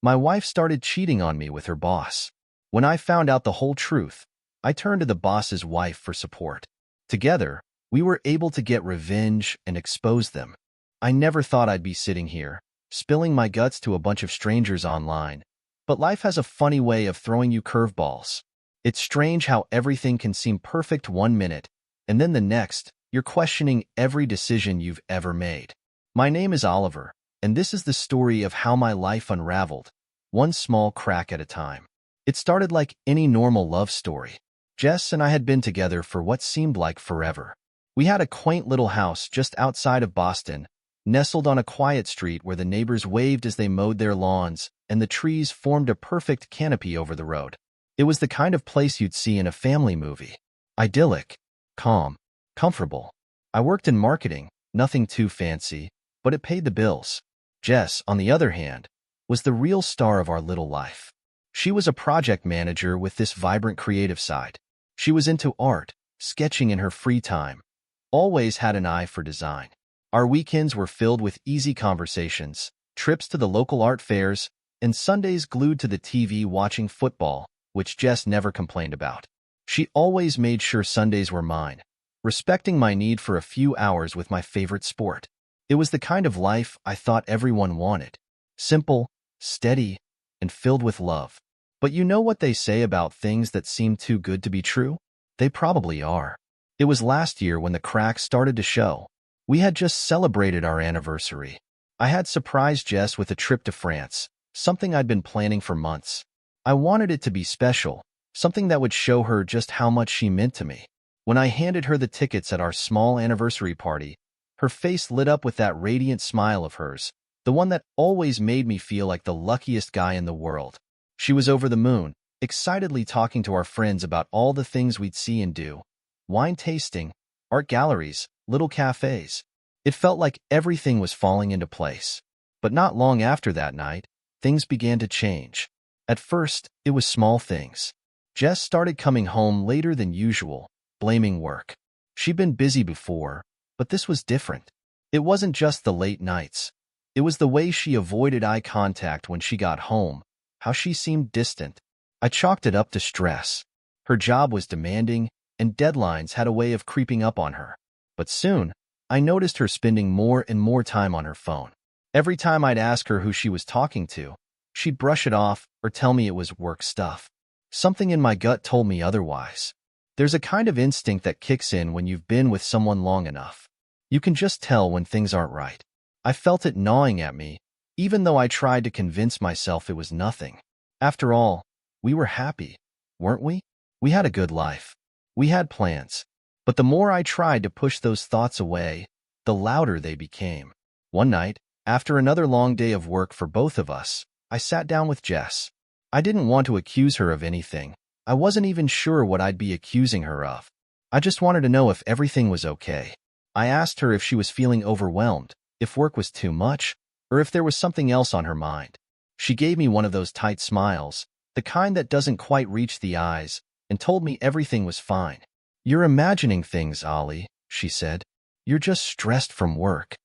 My wife started cheating on me with her boss. When I found out the whole truth, I turned to the boss's wife for support. Together, we were able to get revenge and expose them. I never thought I'd be sitting here, spilling my guts to a bunch of strangers online. But life has a funny way of throwing you curveballs. It's strange how everything can seem perfect one minute, and then the next, you're questioning every decision you've ever made. My name is Oliver, and this is the story of how my life unraveled, one small crack at a time. It started like any normal love story. Jess and I had been together for what seemed like forever. We had a quaint little house just outside of Boston, nestled on a quiet street where the neighbors waved as they mowed their lawns, and the trees formed a perfect canopy over the road. It was the kind of place you'd see in a family movie. Idyllic, calm, comfortable. I worked in marketing, nothing too fancy, but it paid the bills. Jess, on the other hand, was the real star of our little life. She was a project manager with this vibrant creative side. She was into art, sketching in her free time, always had an eye for design. Our weekends were filled with easy conversations, trips to the local art fairs, and Sundays glued to the TV watching football, which Jess never complained about. She always made sure Sundays were mine, respecting my need for a few hours with my favorite sport. It was the kind of life I thought everyone wanted. Simple, steady, and filled with love. But you know what they say about things that seem too good to be true? They probably are. It was last year when the cracks started to show. We had just celebrated our anniversary. I had surprised Jess with a trip to France, something I'd been planning for months. I wanted it to be special, something that would show her just how much she meant to me. When I handed her the tickets at our small anniversary party, her face lit up with that radiant smile of hers, the one that always made me feel like the luckiest guy in the world. She was over the moon, excitedly talking to our friends about all the things we'd see and do. Wine tasting, art galleries, little cafes. It felt like everything was falling into place. But not long after that night, things began to change. At first, it was small things. Jess started coming home later than usual, blaming work. She'd been busy before, but this was different. It wasn't just the late nights. It was the way she avoided eye contact when she got home, how she seemed distant. I chalked it up to stress. Her job was demanding, and deadlines had a way of creeping up on her. But soon, I noticed her spending more and more time on her phone. Every time I'd ask her who she was talking to, she'd brush it off or tell me it was work stuff. Something in my gut told me otherwise. There's a kind of instinct that kicks in when you've been with someone long enough. You can just tell when things aren't right. I felt it gnawing at me, even though I tried to convince myself it was nothing. After all, we were happy, weren't we? We had a good life. We had plans. But the more I tried to push those thoughts away, the louder they became. One night, after another long day of work for both of us, I sat down with Jess. I didn't want to accuse her of anything. I wasn't even sure what I'd be accusing her of. I just wanted to know if everything was okay. I asked her if she was feeling overwhelmed, if work was too much, or if there was something else on her mind. She gave me one of those tight smiles, the kind that doesn't quite reach the eyes, and told me everything was fine. "You're imagining things, Ollie," she said. "You're just stressed from work."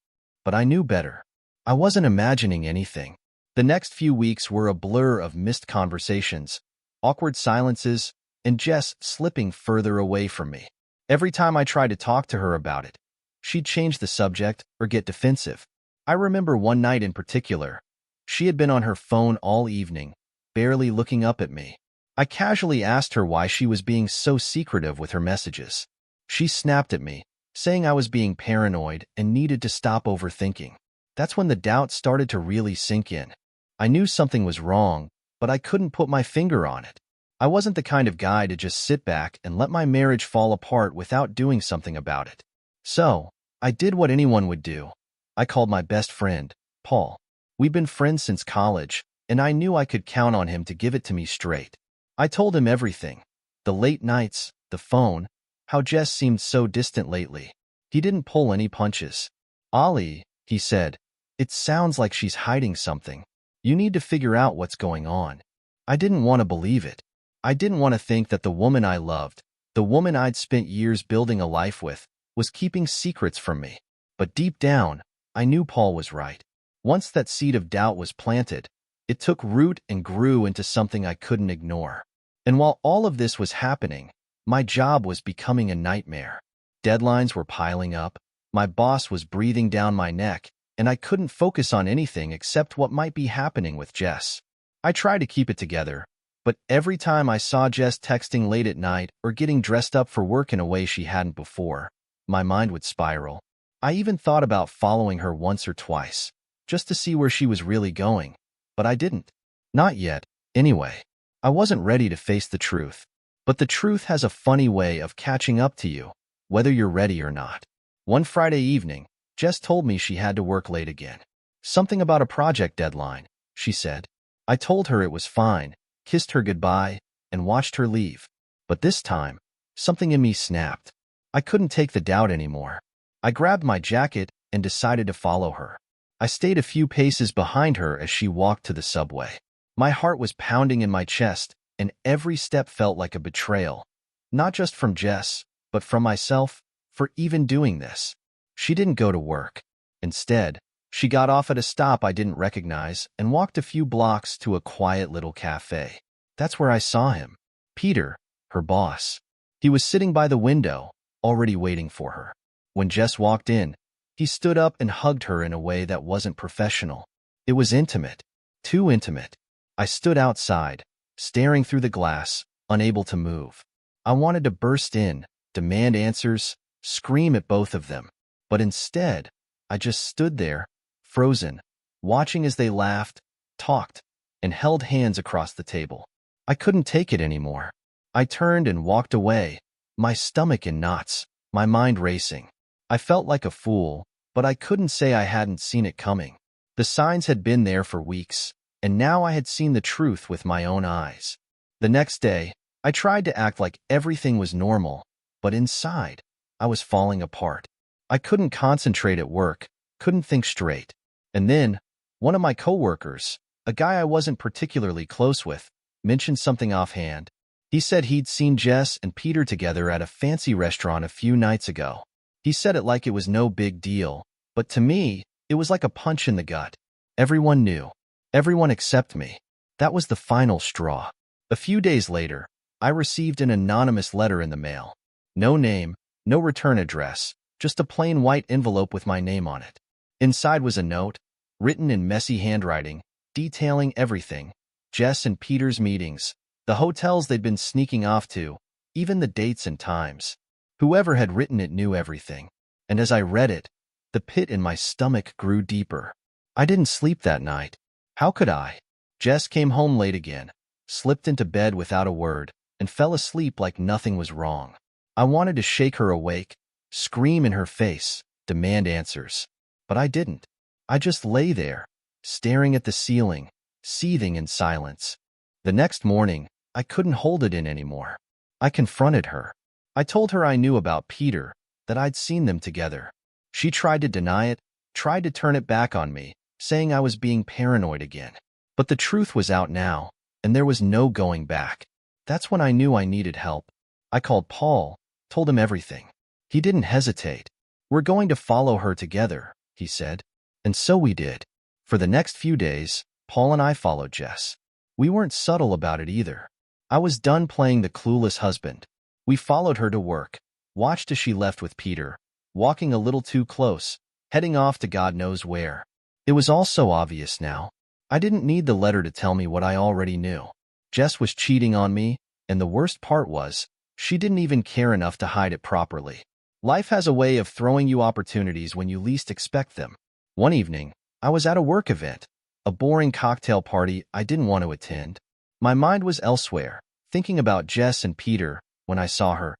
But I knew better. I wasn't imagining anything. The next few weeks were a blur of missed conversations, awkward silences, and Jess slipping further away from me. Every time I tried to talk to her about it, she'd change the subject or get defensive. I remember one night in particular. She had been on her phone all evening, barely looking up at me. I casually asked her why she was being so secretive with her messages. She snapped at me, saying I was being paranoid and needed to stop overthinking. That's when the doubt started to really sink in. I knew something was wrong, but I couldn't put my finger on it. I wasn't the kind of guy to just sit back and let my marriage fall apart without doing something about it. So, I did what anyone would do. I called my best friend, Paul. We'd been friends since college, and I knew I could count on him to give it to me straight. I told him everything. The late nights, the phone, how Jess seemed so distant lately. He didn't pull any punches. "Ollie," he said, "it sounds like she's hiding something. You need to figure out what's going on." I didn't want to believe it. I didn't want to think that the woman I loved, the woman I'd spent years building a life with, was keeping secrets from me. But deep down, I knew Paul was right. Once that seed of doubt was planted, It took root and grew into something I couldn't ignore. And while all of this was happening, my job was becoming a nightmare. Deadlines were piling up, my boss was breathing down my neck, and I couldn't focus on anything except what might be happening with Jess. I tried to keep it together, but every time I saw Jess texting late at night or getting dressed up for work in a way she hadn't before, my mind would spiral. I even thought about following her once or twice, just to see where she was really going, but I didn't. Not yet, anyway. I wasn't ready to face the truth. But the truth has a funny way of catching up to you, whether you're ready or not. One Friday evening, Jess told me she had to work late again. Something about a project deadline, she said. I told her it was fine, kissed her goodbye, and watched her leave. But this time, something in me snapped. I couldn't take the doubt anymore. I grabbed my jacket and decided to follow her. I stayed a few paces behind her as she walked to the subway. My heart was pounding in my chest, and every step felt like a betrayal. Not just from Jess, but from myself, for even doing this. She didn't go to work. Instead, she got off at a stop I didn't recognize and walked a few blocks to a quiet little cafe. That's where I saw him. Peter, her boss. He was sitting by the window, already waiting for her. When Jess walked in, he stood up and hugged her in a way that wasn't professional. It was intimate. Too intimate. I stood outside, staring through the glass, unable to move. I wanted to burst in, demand answers, scream at both of them. But instead, I just stood there, frozen, watching as they laughed, talked, and held hands across the table. I couldn't take it anymore. I turned and walked away, my stomach in knots, my mind racing. I felt like a fool, but I couldn't say I hadn't seen it coming. The signs had been there for weeks, and now I had seen the truth with my own eyes. The next day, I tried to act like everything was normal, but inside, I was falling apart. I couldn't concentrate at work, couldn't think straight. And then, one of my coworkers, a guy I wasn't particularly close with, mentioned something offhand. He said he'd seen Jess and Peter together at a fancy restaurant a few nights ago. He said it like it was no big deal, but to me, it was like a punch in the gut. Everyone knew. Everyone except me. That was the final straw. A few days later, I received an anonymous letter in the mail. No name, no return address, just a plain white envelope with my name on it. Inside was a note, written in messy handwriting, detailing everything. Jess and Peter's meetings, the hotels they'd been sneaking off to, even the dates and times. Whoever had written it knew everything. And as I read it, the pit in my stomach grew deeper. I didn't sleep that night. How could I? Jess came home late again, slipped into bed without a word, and fell asleep like nothing was wrong. I wanted to shake her awake, scream in her face, demand answers. But I didn't. I just lay there, staring at the ceiling, seething in silence. The next morning, I couldn't hold it in anymore. I confronted her. I told her I knew about Peter, that I'd seen them together. She tried to deny it, tried to turn it back on me, saying I was being paranoid again. But the truth was out now, and there was no going back. That's when I knew I needed help. I called Paul, told him everything. He didn't hesitate. We're going to follow her together, he said. And so we did. For the next few days, Paul and I followed Jess. We weren't subtle about it either. I was done playing the clueless husband. We followed her to work, watched as she left with Peter, walking a little too close, heading off to God knows where. It was all so obvious now. I didn't need the letter to tell me what I already knew. Jess was cheating on me, and the worst part was, she didn't even care enough to hide it properly. Life has a way of throwing you opportunities when you least expect them. One evening, I was at a work event, a boring cocktail party I didn't want to attend. My mind was elsewhere, thinking about Jess and Peter, when I saw her.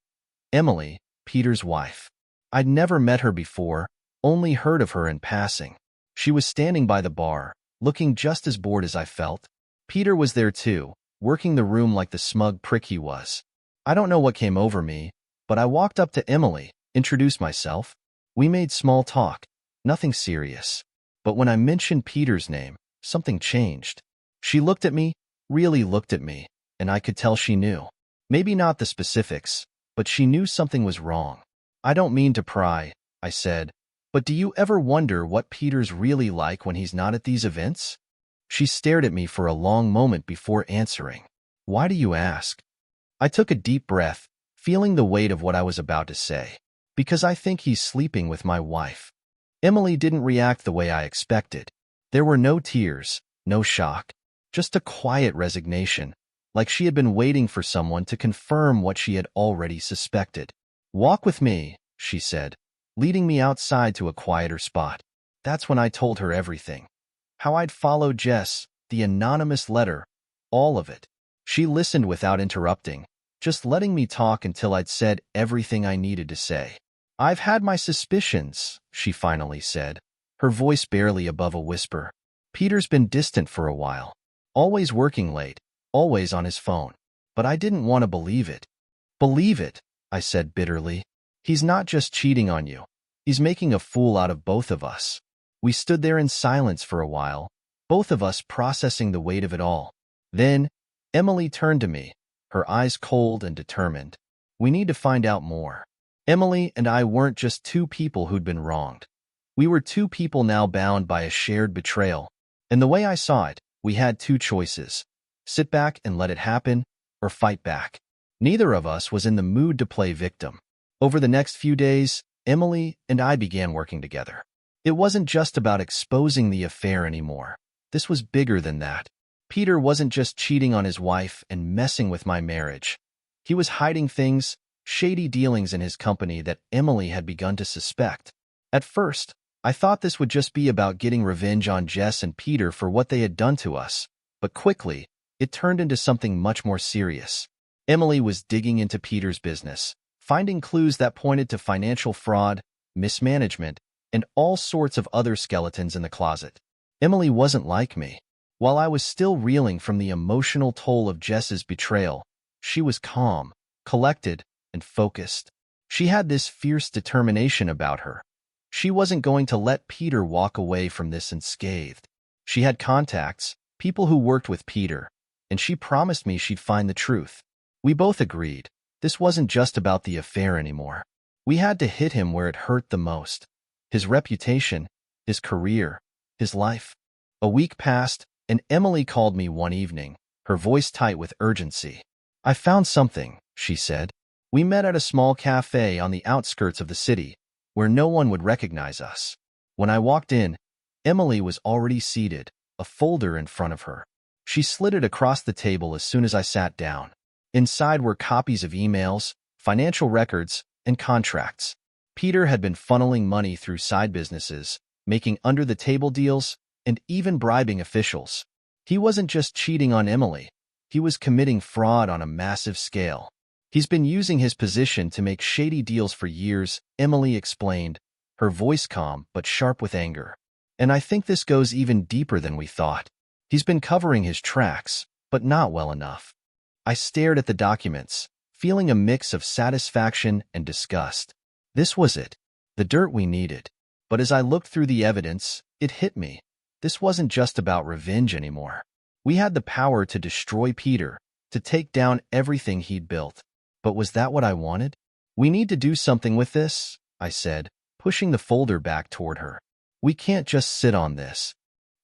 Emily, Peter's wife. I'd never met her before, only heard of her in passing. She was standing by the bar, looking just as bored as I felt. Peter was there too, working the room like the smug prick he was. I don't know what came over me, but I walked up to Emily, introduced myself. We made small talk, nothing serious. But when I mentioned Peter's name, something changed. She looked at me, really looked at me, and I could tell she knew. Maybe not the specifics, but she knew something was wrong. I don't mean to pry, I said, but do you ever wonder what Peter's really like when he's not at these events? She stared at me for a long moment before answering. Why do you ask? I took a deep breath, feeling the weight of what I was about to say. Because I think he's sleeping with my wife. Emily didn't react the way I expected. There were no tears, no shock, just a quiet resignation, like she had been waiting for someone to confirm what she had already suspected. Walk with me, she said, leading me outside to a quieter spot. That's when I told her everything. How I'd followed Jess, the anonymous letter, all of it. She listened without interrupting, just letting me talk until I'd said everything I needed to say. I've had my suspicions, she finally said, her voice barely above a whisper. Peter's been distant for a while, always working late, always on his phone. But I didn't want to believe it. Believe it, I said bitterly. He's not just cheating on you. He's making a fool out of both of us. We stood there in silence for a while, both of us processing the weight of it all. Then, Emily turned to me, her eyes cold and determined. We need to find out more. Emily and I weren't just two people who'd been wronged. We were two people now bound by a shared betrayal. And the way I saw it, we had two choices. Sit back and let it happen, or fight back. Neither of us was in the mood to play victim. Over the next few days, Emily and I began working together. It wasn't just about exposing the affair anymore. This was bigger than that. Peter wasn't just cheating on his wife and messing with my marriage. He was hiding things, shady dealings in his company that Emily had begun to suspect. At first, I thought this would just be about getting revenge on Jess and Peter for what they had done to us, but quickly, it turned into something much more serious. Emily was digging into Peter's business, finding clues that pointed to financial fraud, mismanagement, and all sorts of other skeletons in the closet. Emily wasn't like me. While I was still reeling from the emotional toll of Jess's betrayal, she was calm, collected, and focused. She had this fierce determination about her. She wasn't going to let Peter walk away from this unscathed. She had contacts, people who worked with Peter, and she promised me she'd find the truth. We both agreed. This wasn't just about the affair anymore. We had to hit him where it hurt the most. His reputation, his career, his life. A week passed, and Emily called me one evening, her voice tight with urgency. I found something, she said. We met at a small cafe on the outskirts of the city, where no one would recognize us. When I walked in, Emily was already seated, a folder in front of her. She slid it across the table as soon as I sat down. Inside were copies of emails, financial records, and contracts. Peter had been funneling money through side businesses, making under-the-table deals, and even bribing officials. He wasn't just cheating on Emily. He was committing fraud on a massive scale. He's been using his position to make shady deals for years, Emily explained, her voice calm but sharp with anger. And I think this goes even deeper than we thought. He's been covering his tracks, but not well enough. I stared at the documents, feeling a mix of satisfaction and disgust. This was it, the dirt we needed. But as I looked through the evidence, it hit me. This wasn't just about revenge anymore. We had the power to destroy Peter, to take down everything he'd built. But was that what I wanted? We need to do something with this, I said, pushing the folder back toward her. We can't just sit on this.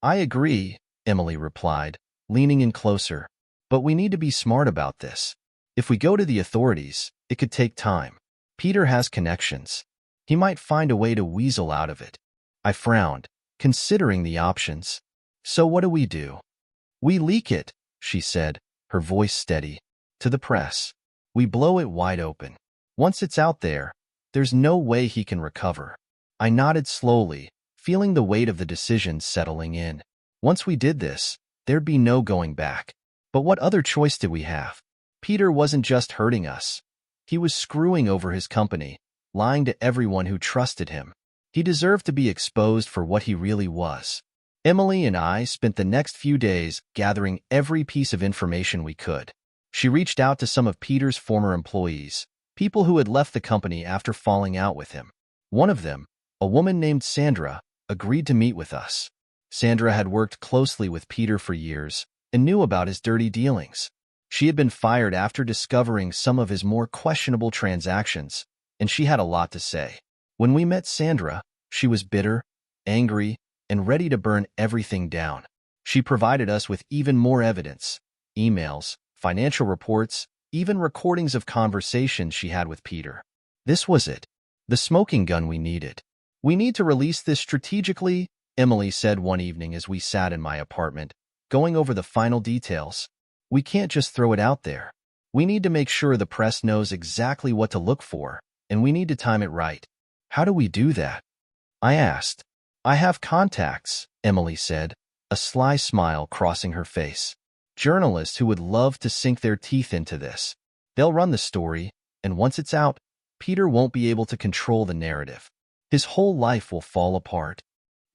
I agree, Emily replied, leaning in closer. But we need to be smart about this. If we go to the authorities, it could take time. Peter has connections. He might find a way to weasel out of it. I frowned, considering the options. So what do? We leak it, she said, her voice steady. To the press. We blow it wide open. Once it's out there, there's no way he can recover. I nodded slowly, feeling the weight of the decision settling in. Once we did this, there'd be no going back. But what other choice did we have? Peter wasn't just hurting us. He was screwing over his company, lying to everyone who trusted him. He deserved to be exposed for what he really was. Emily and I spent the next few days gathering every piece of information we could. She reached out to some of Peter's former employees, people who had left the company after falling out with him. One of them, a woman named Sandra, agreed to meet with us. Sandra had worked closely with Peter for years and knew about his dirty dealings. She had been fired after discovering some of his more questionable transactions, and she had a lot to say. When we met Sandra, she was bitter, angry, and ready to burn everything down. She provided us with even more evidence: emails, financial reports, even recordings of conversations she had with Peter. This was it, the smoking gun we needed. "We need to release this strategically," Emily said one evening as we sat in my apartment, going over the final details. "We can't just throw it out there. We need to make sure the press knows exactly what to look for, and we need to time it right." "How do we do that?" I asked. "I have contacts," Emily said, a sly smile crossing her face. "Journalists who would love to sink their teeth into this. They'll run the story, and once it's out, Peter won't be able to control the narrative. His whole life will fall apart."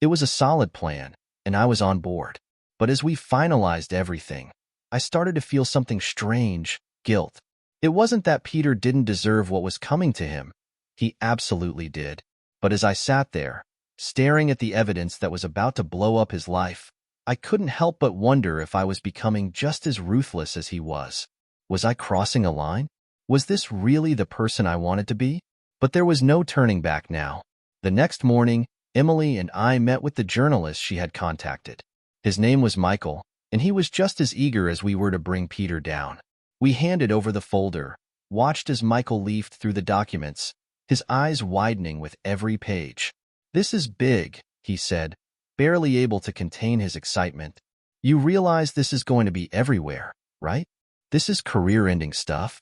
It was a solid plan, and I was on board. But as we finalized everything, I started to feel something strange: guilt. It wasn't that Peter didn't deserve what was coming to him. He absolutely did. But as I sat there, staring at the evidence that was about to blow up his life, I couldn't help but wonder if I was becoming just as ruthless as he was. Was I crossing a line? Was this really the person I wanted to be? But there was no turning back now. The next morning, Emily and I met with the journalist she had contacted. His name was Michael, and he was just as eager as we were to bring Peter down. We handed over the folder, watched as Michael leafed through the documents, his eyes widening with every page. "This is big," he said, barely able to contain his excitement. "You realize this is going to be everywhere, right? This is career-ending stuff."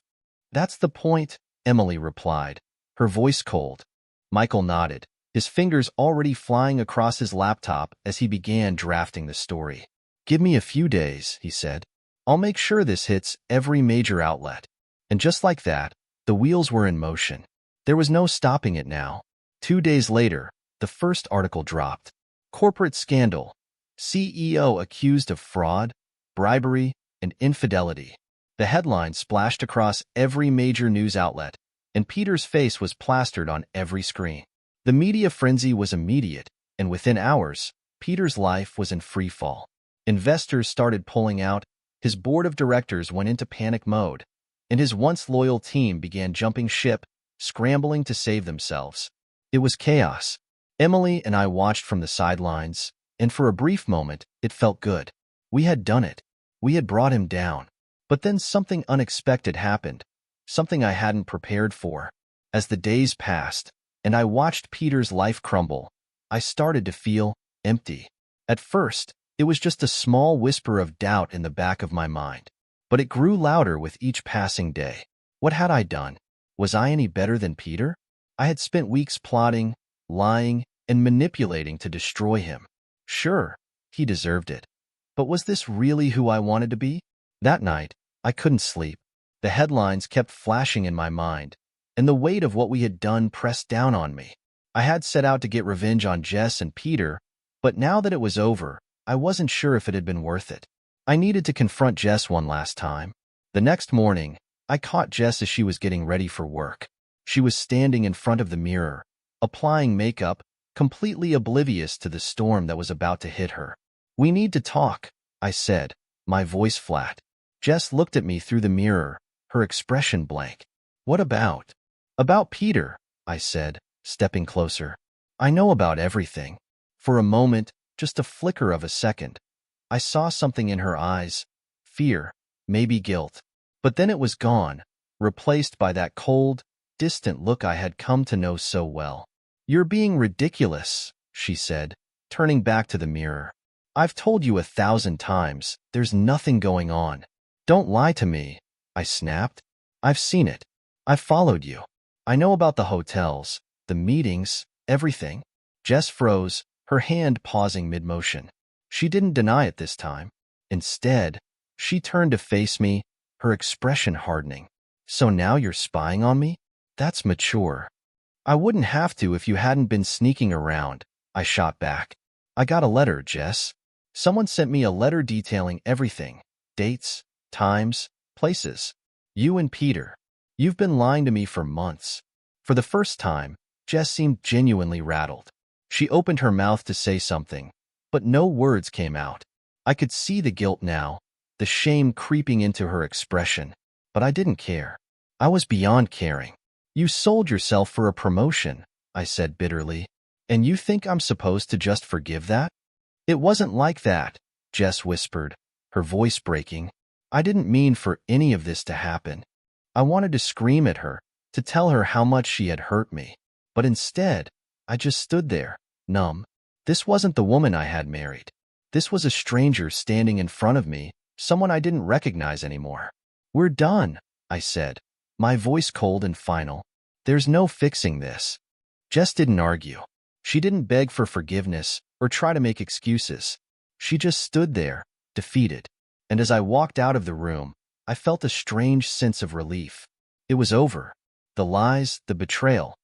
"That's the point," Emily replied, her voice cold. Michael nodded, his fingers already flying across his laptop as he began drafting the story. "Give me a few days," he said. "I'll make sure this hits every major outlet." And just like that, the wheels were in motion. There was no stopping it now. 2 days later, the first article dropped. "Corporate scandal. CEO accused of fraud, bribery, and infidelity." The headline splashed across every major news outlet, and Peter's face was plastered on every screen. The media frenzy was immediate, and within hours, Peter's life was in free fall. Investors started pulling out, his board of directors went into panic mode, and his once loyal team began jumping ship, scrambling to save themselves. It was chaos. Emily and I watched from the sidelines, and for a brief moment, it felt good. We had done it. We had brought him down. But then something unexpected happened, something I hadn't prepared for. As the days passed, and I watched Peter's life crumble, I started to feel empty. At first, it was just a small whisper of doubt in the back of my mind. But it grew louder with each passing day. What had I done? Was I any better than Peter? I had spent weeks plotting, lying, and manipulating to destroy him. Sure, he deserved it. But was this really who I wanted to be? That night, I couldn't sleep. The headlines kept flashing in my mind, and the weight of what we had done pressed down on me. I had set out to get revenge on Jess and Peter, but now that it was over, I wasn't sure if it had been worth it. I needed to confront Jess one last time. The next morning, I caught Jess as she was getting ready for work. She was standing in front of the mirror, applying makeup, completely oblivious to the storm that was about to hit her. "We need to talk," I said, my voice flat. Jess looked at me through the mirror, her expression blank. "What about?" "About Peter," I said, stepping closer. "I know about everything." For a moment, just a flicker of a second, I saw something in her eyes: fear, maybe guilt. But then it was gone, replaced by that cold, distant look I had come to know so well. "You're being ridiculous," she said, turning back to the mirror. "I've told you 1,000 times, there's nothing going on." "Don't lie to me," I snapped. "I've seen it. I've followed you. I know about the hotels, the meetings, everything." Jess froze, her hand pausing mid-motion. She didn't deny it this time. Instead, she turned to face me, her expression hardening. "So now you're spying on me? That's mature." "I wouldn't have to if you hadn't been sneaking around," I shot back. "I got a letter, Jess. Someone sent me a letter detailing everything: dates, times, places. You and Peter. You've been lying to me for months." For the first time, Jess seemed genuinely rattled. She opened her mouth to say something, but no words came out. I could see the guilt now, the shame creeping into her expression, but I didn't care. I was beyond caring. "You sold yourself for a promotion," I said bitterly. "And you think I'm supposed to just forgive that?" "It wasn't like that," Jess whispered, her voice breaking. I didn't mean for any of this to happen. I wanted to scream at her, to tell her how much she had hurt me. But instead, I just stood there, numb. This wasn't the woman I had married. This was a stranger standing in front of me, someone I didn't recognize anymore. We're done, I said, my voice cold and final. There's no fixing this. Jess didn't argue. She didn't beg for forgiveness or try to make excuses. She just stood there, defeated. And as I walked out of the room, I felt a strange sense of relief. It was over. The lies, the betrayal.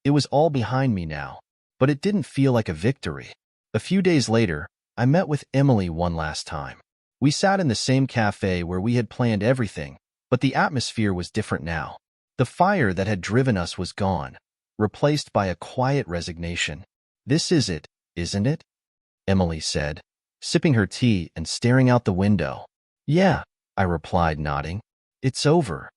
It was all behind me now. But it didn't feel like a victory. A few days later, I met with Emily one last time. We sat in the same cafe where we had planned everything, but the atmosphere was different now. The fire that had driven us was gone, replaced by a quiet resignation. This is it, isn't it? Emily said, sipping her tea and staring out the window. Yeah, I replied, nodding. It's over.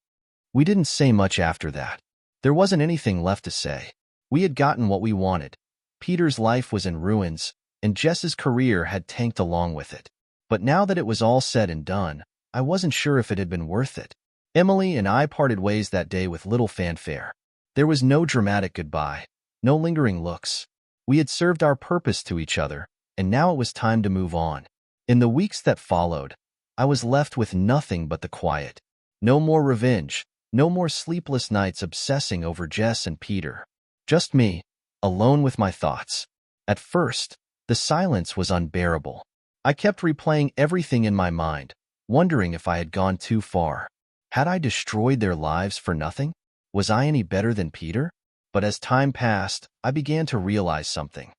We didn't say much after that. There wasn't anything left to say. We had gotten what we wanted. Peter's life was in ruins, and Jess's career had tanked along with it. But now that it was all said and done, I wasn't sure if it had been worth it. Emily and I parted ways that day with little fanfare. There was no dramatic goodbye, no lingering looks. We had served our purpose to each other, and now it was time to move on. In the weeks that followed, I was left with nothing but the quiet. No more revenge, no more sleepless nights obsessing over Jess and Peter. Just me, alone with my thoughts. At first, the silence was unbearable. I kept replaying everything in my mind, wondering if I had gone too far. Had I destroyed their lives for nothing? Was I any better than Peter? But as time passed, I began to realize something.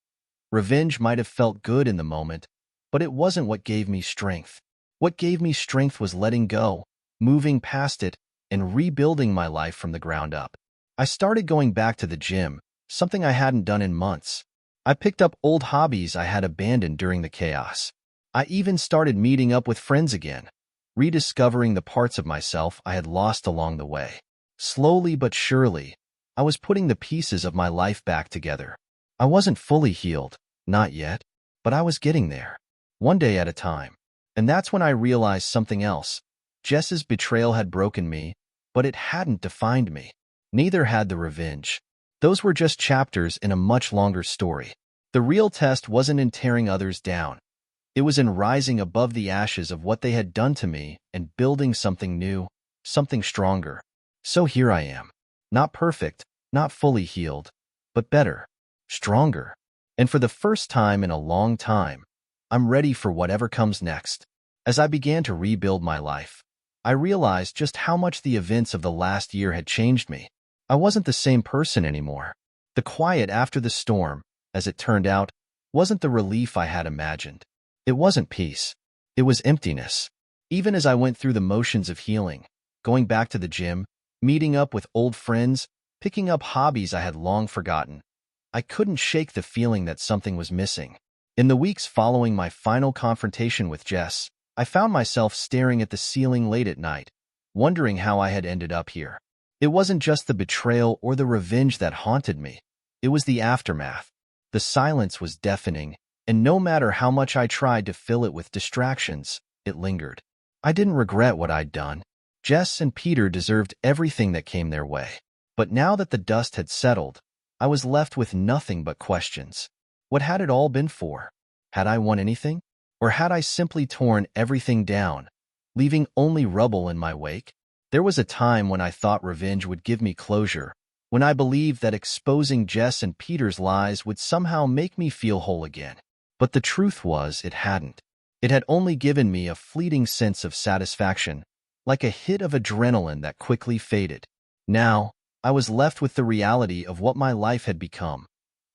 Revenge might have felt good in the moment, but it wasn't what gave me strength. What gave me strength was letting go, moving past it, and rebuilding my life from the ground up. I started going back to the gym, something I hadn't done in months. I picked up old hobbies I had abandoned during the chaos. I even started meeting up with friends again, rediscovering the parts of myself I had lost along the way. Slowly but surely, I was putting the pieces of my life back together. I wasn't fully healed, not yet, but I was getting there, one day at a time. And that's when I realized something else. Jess's betrayal had broken me, but it hadn't defined me. Neither had the revenge. Those were just chapters in a much longer story. The real test wasn't in tearing others down. It was in rising above the ashes of what they had done to me and building something new, something stronger. So here I am. Not perfect, not fully healed, but better, stronger. And for the first time in a long time, I'm ready for whatever comes next. As I began to rebuild my life, I realized just how much the events of the last year had changed me. I wasn't the same person anymore. The quiet after the storm, as it turned out, wasn't the relief I had imagined. It wasn't peace. It was emptiness. Even as I went through the motions of healing, going back to the gym, meeting up with old friends, picking up hobbies I had long forgotten, I couldn't shake the feeling that something was missing. In the weeks following my final confrontation with Jess, I found myself staring at the ceiling late at night, wondering how I had ended up here. It wasn't just the betrayal or the revenge that haunted me. It was the aftermath. The silence was deafening, and no matter how much I tried to fill it with distractions, it lingered. I didn't regret what I'd done. Jess and Peter deserved everything that came their way. But now that the dust had settled, I was left with nothing but questions. What had it all been for? Had I won anything? Or had I simply torn everything down, leaving only rubble in my wake? There was a time when I thought revenge would give me closure, when I believed that exposing Jess and Peter's lies would somehow make me feel whole again. But the truth was, it hadn't. It had only given me a fleeting sense of satisfaction, like a hit of adrenaline that quickly faded. Now, I was left with the reality of what my life had become.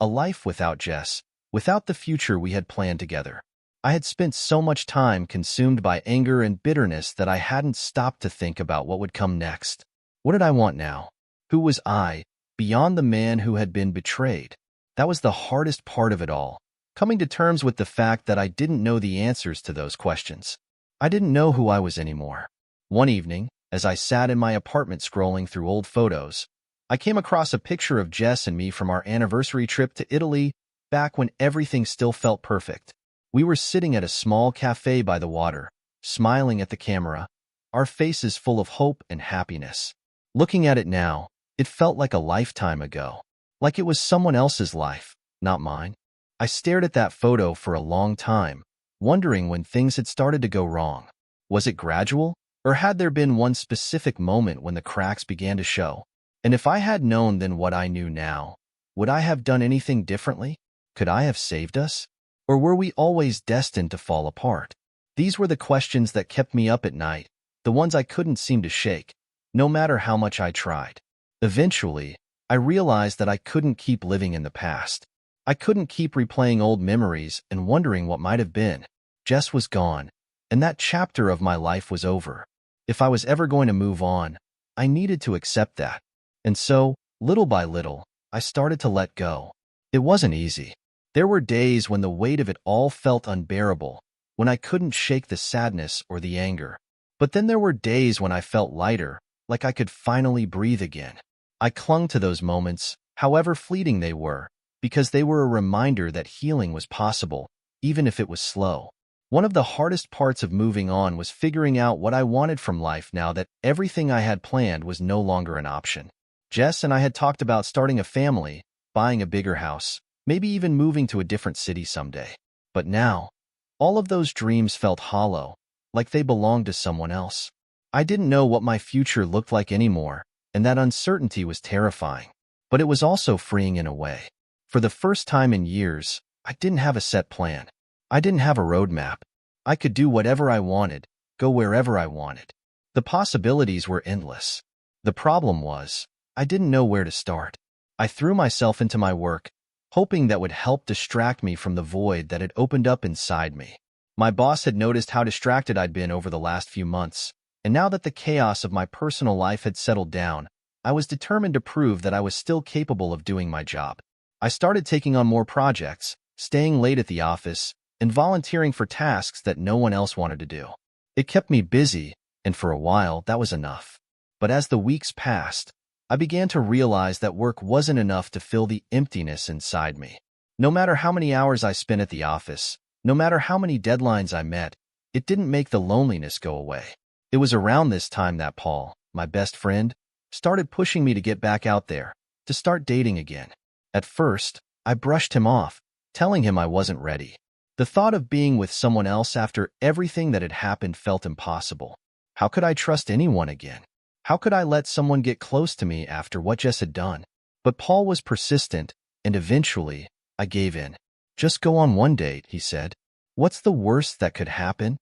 A life without Jess, without the future we had planned together. I had spent so much time consumed by anger and bitterness that I hadn't stopped to think about what would come next. What did I want now? Who was I, beyond the man who had been betrayed? That was the hardest part of it all, coming to terms with the fact that I didn't know the answers to those questions. I didn't know who I was anymore. One evening, as I sat in my apartment scrolling through old photos, I came across a picture of Jess and me from our anniversary trip to Italy, back when everything still felt perfect. We were sitting at a small cafe by the water, smiling at the camera, our faces full of hope and happiness. Looking at it now, it felt like a lifetime ago, like it was someone else's life, not mine. I stared at that photo for a long time, wondering when things had started to go wrong. Was it gradual, or had there been one specific moment when the cracks began to show? And if I had known then what I knew now, would I have done anything differently? Could I have saved us? Or were we always destined to fall apart? These were the questions that kept me up at night, the ones I couldn't seem to shake, no matter how much I tried. Eventually, I realized that I couldn't keep living in the past. I couldn't keep replaying old memories and wondering what might have been. Jess was gone, and that chapter of my life was over. If I was ever going to move on, I needed to accept that. And so, little by little, I started to let go. It wasn't easy. There were days when the weight of it all felt unbearable, when I couldn't shake the sadness or the anger. But then there were days when I felt lighter, like I could finally breathe again. I clung to those moments, however fleeting they were, because they were a reminder that healing was possible, even if it was slow. One of the hardest parts of moving on was figuring out what I wanted from life now that everything I had planned was no longer an option. Jess and I had talked about starting a family, buying a bigger house, maybe even moving to a different city someday. But now, all of those dreams felt hollow, like they belonged to someone else. I didn't know what my future looked like anymore, and that uncertainty was terrifying. But it was also freeing in a way. For the first time in years, I didn't have a set plan. I didn't have a roadmap. I could do whatever I wanted, go wherever I wanted. The possibilities were endless. The problem was, I didn't know where to start. I threw myself into my work, hoping that would help distract me from the void that had opened up inside me. My boss had noticed how distracted I'd been over the last few months, and now that the chaos of my personal life had settled down, I was determined to prove that I was still capable of doing my job. I started taking on more projects, staying late at the office, and volunteering for tasks that no one else wanted to do. It kept me busy, and for a while that was enough. But as the weeks passed, I began to realize that work wasn't enough to fill the emptiness inside me. No matter how many hours I spent at the office, no matter how many deadlines I met, it didn't make the loneliness go away. It was around this time that Paul, my best friend, started pushing me to get back out there, to start dating again. At first, I brushed him off, telling him I wasn't ready. The thought of being with someone else after everything that had happened felt impossible. How could I trust anyone again? How could I let someone get close to me after what Jess had done? But Paul was persistent, and eventually, I gave in. Just go on one date, he said. What's the worst that could happen?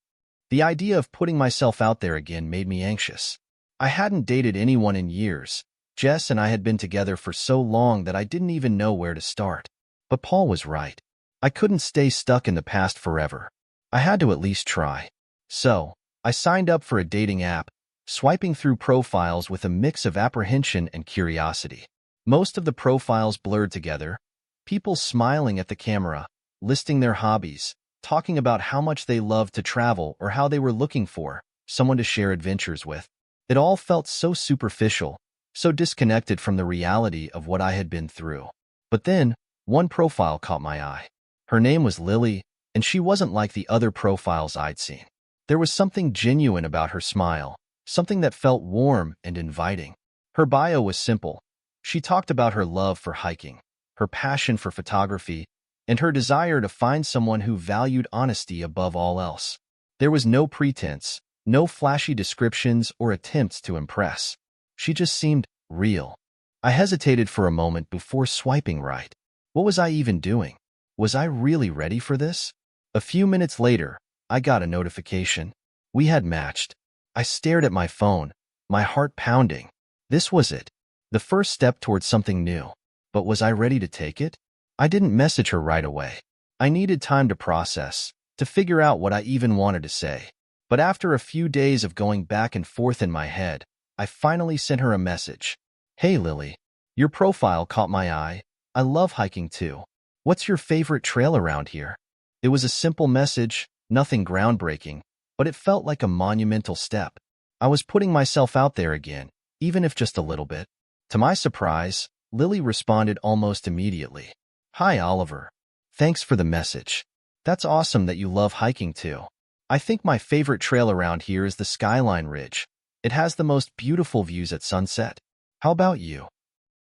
The idea of putting myself out there again made me anxious. I hadn't dated anyone in years. Jess and I had been together for so long that I didn't even know where to start. But Paul was right. I couldn't stay stuck in the past forever. I had to at least try. So, I signed up for a dating app, swiping through profiles with a mix of apprehension and curiosity. Most of the profiles blurred together, people smiling at the camera, listing their hobbies, talking about how much they loved to travel or how they were looking for someone to share adventures with. It all felt so superficial, so disconnected from the reality of what I had been through. But then, one profile caught my eye. Her name was Lily, and she wasn't like the other profiles I'd seen. There was something genuine about her smile, something that felt warm and inviting. Her bio was simple. She talked about her love for hiking, her passion for photography, and her desire to find someone who valued honesty above all else. There was no pretense, no flashy descriptions or attempts to impress. She just seemed real. I hesitated for a moment before swiping right. What was I even doing? Was I really ready for this? A few minutes later, I got a notification. We had matched. I stared at my phone, my heart pounding. This was it. The first step towards something new. But was I ready to take it? I didn't message her right away. I needed time to process, to figure out what I even wanted to say. But after a few days of going back and forth in my head, I finally sent her a message. Hey Lily, your profile caught my eye. I love hiking too. What's your favorite trail around here? It was a simple message, nothing groundbreaking, but it felt like a monumental step. I was putting myself out there again, even if just a little bit. To my surprise, Lily responded almost immediately. Hi Oliver. Thanks for the message. That's awesome that you love hiking too. I think my favorite trail around here is the Skyline Ridge. It has the most beautiful views at sunset. How about you?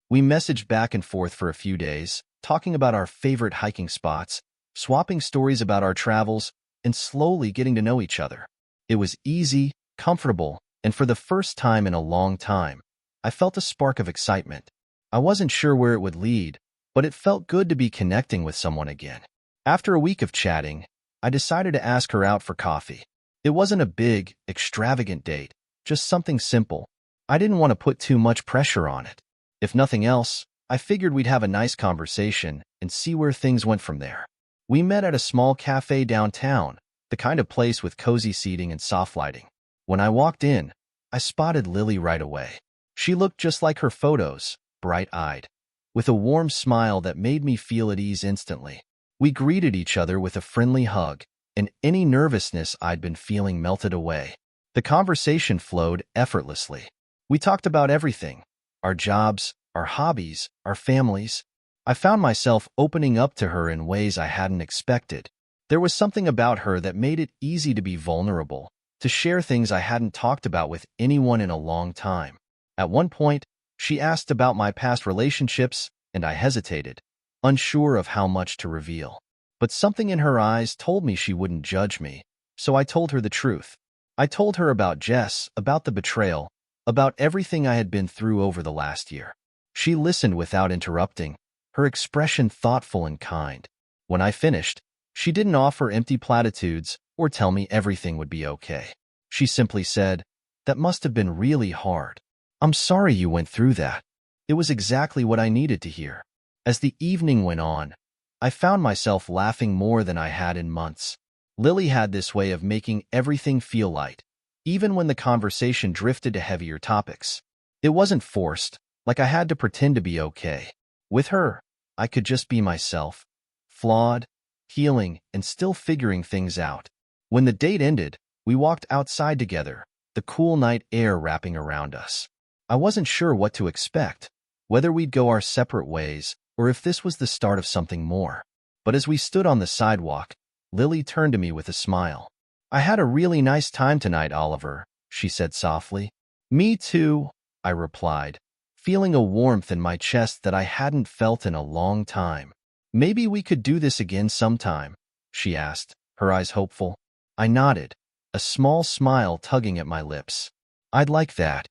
We messaged back and forth for a few days, talking about our favorite hiking spots, swapping stories about our travels, and slowly getting to know each other. It was easy, comfortable, and for the first time in a long time, I felt a spark of excitement. I wasn't sure where it would lead, but it felt good to be connecting with someone again. After a week of chatting, I decided to ask her out for coffee. It wasn't a big, extravagant date, just something simple. I didn't want to put too much pressure on it. If nothing else, I figured we'd have a nice conversation and see where things went from there. We met at a small cafe downtown, the kind of place with cozy seating and soft lighting. When I walked in, I spotted Lily right away. She looked just like her photos, bright-eyed, with a warm smile that made me feel at ease instantly. We greeted each other with a friendly hug, and any nervousness I'd been feeling melted away. The conversation flowed effortlessly. We talked about everything: our jobs, our hobbies, our families. I found myself opening up to her in ways I hadn't expected. There was something about her that made it easy to be vulnerable, to share things I hadn't talked about with anyone in a long time. At one point, she asked about my past relationships, and I hesitated, unsure of how much to reveal. But something in her eyes told me she wouldn't judge me, so I told her the truth. I told her about Jess, about the betrayal, about everything I had been through over the last year. She listened without interrupting, her expression thoughtful and kind. When I finished, she didn't offer empty platitudes or tell me everything would be okay. She simply said, "That must have been really hard. I'm sorry you went through that." It was exactly what I needed to hear. As the evening went on, I found myself laughing more than I had in months. Lily had this way of making everything feel light, even when the conversation drifted to heavier topics. It wasn't forced, like I had to pretend to be okay. With her, I could just be myself, flawed, healing, and still figuring things out. When the date ended, we walked outside together, the cool night air wrapping around us. I wasn't sure what to expect, whether we'd go our separate ways or if this was the start of something more. But as we stood on the sidewalk, Lily turned to me with a smile. "I had a really nice time tonight, Oliver," she said softly. "Me too," I replied, feeling a warmth in my chest that I hadn't felt in a long time. "Maybe we could do this again sometime," she asked, her eyes hopeful. I nodded, a small smile tugging at my lips. "I'd like that."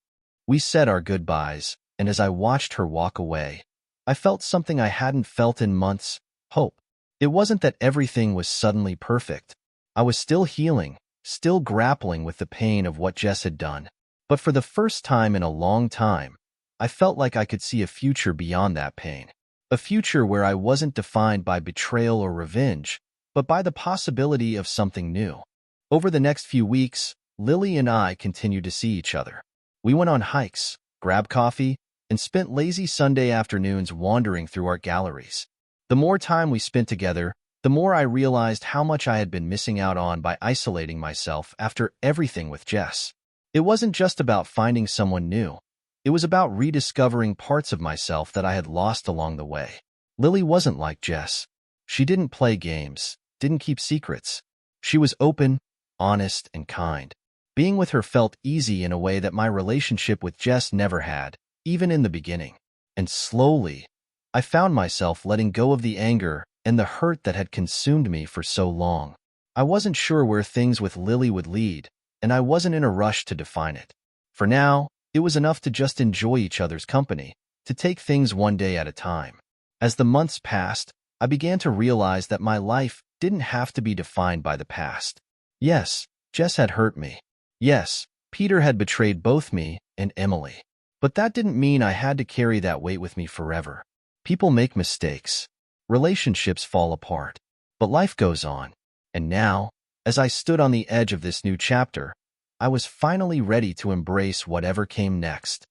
We said our goodbyes, and as I watched her walk away, I felt something I hadn't felt in months: hope. It wasn't that everything was suddenly perfect. I was still healing, still grappling with the pain of what Jess had done. But for the first time in a long time, I felt like I could see a future beyond that pain. A future where I wasn't defined by betrayal or revenge, but by the possibility of something new. Over the next few weeks, Lily and I continued to see each other. We went on hikes, grabbed coffee, and spent lazy Sunday afternoons wandering through art galleries. The more time we spent together, the more I realized how much I had been missing out on by isolating myself after everything with Jess. It wasn't just about finding someone new. It was about rediscovering parts of myself that I had lost along the way. Lily wasn't like Jess. She didn't play games, didn't keep secrets. She was open, honest, and kind. Being with her felt easy in a way that my relationship with Jess never had, even in the beginning. And slowly, I found myself letting go of the anger and the hurt that had consumed me for so long. I wasn't sure where things with Lily would lead, and I wasn't in a rush to define it. For now, it was enough to just enjoy each other's company, to take things one day at a time. As the months passed, I began to realize that my life didn't have to be defined by the past. Yes, Jess had hurt me. Yes, Peter had betrayed both me and Emily. But that didn't mean I had to carry that weight with me forever. People make mistakes. Relationships fall apart. But life goes on. And now, as I stood on the edge of this new chapter, I was finally ready to embrace whatever came next.